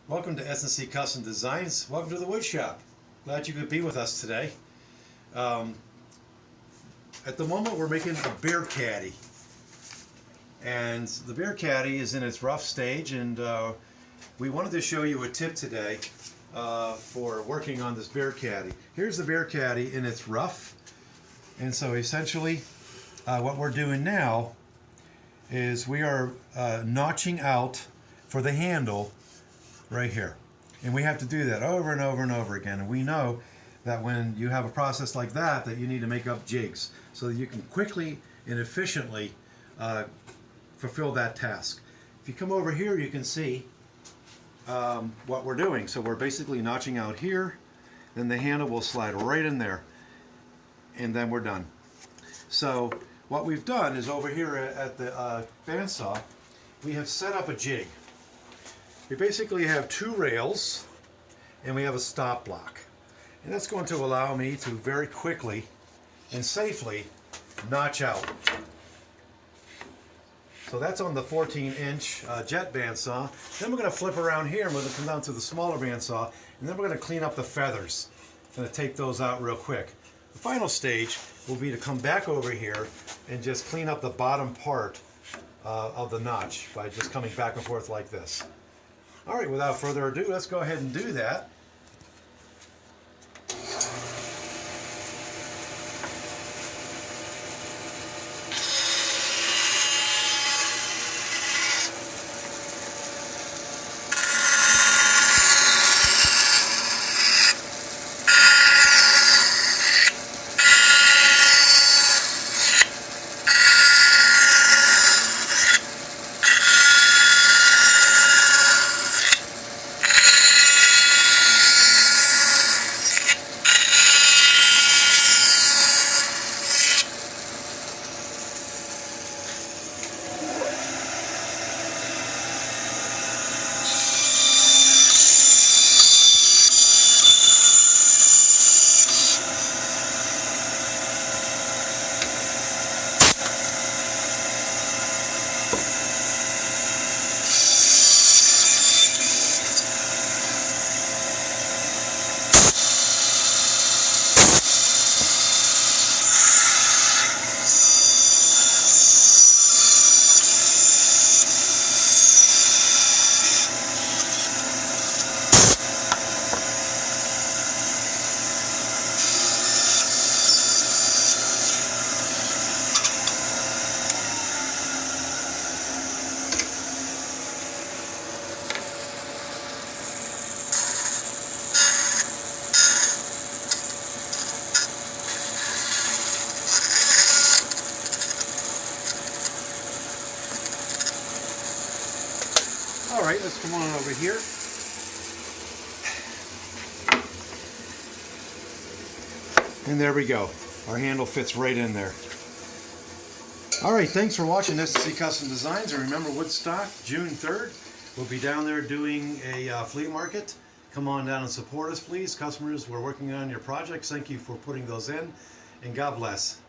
Welcome to S&C Custom Designs. Welcome to the wood shop. Glad you could be with us today. At the moment we're making a beer caddy. And the beer caddy is in its rough stage, and we wanted to show you a tip today for working on this beer caddy. Here's the beer caddy in its rough. And so essentially what we're doing now is we are notching out for the handle right here, and we have to do that over and over and over again. And we know that when you have a process like that, that you need to make up jigs so that you can quickly and efficiently fulfill that task. If you come over here, you can see what we're doing. So we're basically notching out here, then the handle will slide right in there, and then we're done. So what we've done is over here at the bandsaw, we have set up a jig. We basically have two rails and we have a stop block, and that's going to allow me to very quickly and safely notch out. So that's on the 14-inch jet bandsaw. Then we're going to flip around here and we're going to come down to the smaller bandsaw, and then we're going to clean up the feathers. I'm going to take those out real quick. The final stage will be to come back over here and just clean up the bottom part of the notch by just coming back and forth like this. All right, without further ado, let's go ahead and do that. All right, let's come on over here. And there we go. Our handle fits right in there. All right, thanks for watching S&C Custom Designs. And remember, Woodstock, June 3rd. We'll be down there doing a flea market. Come on down and support us, please. Customers, we're working on your projects. Thank you for putting those in, and God bless.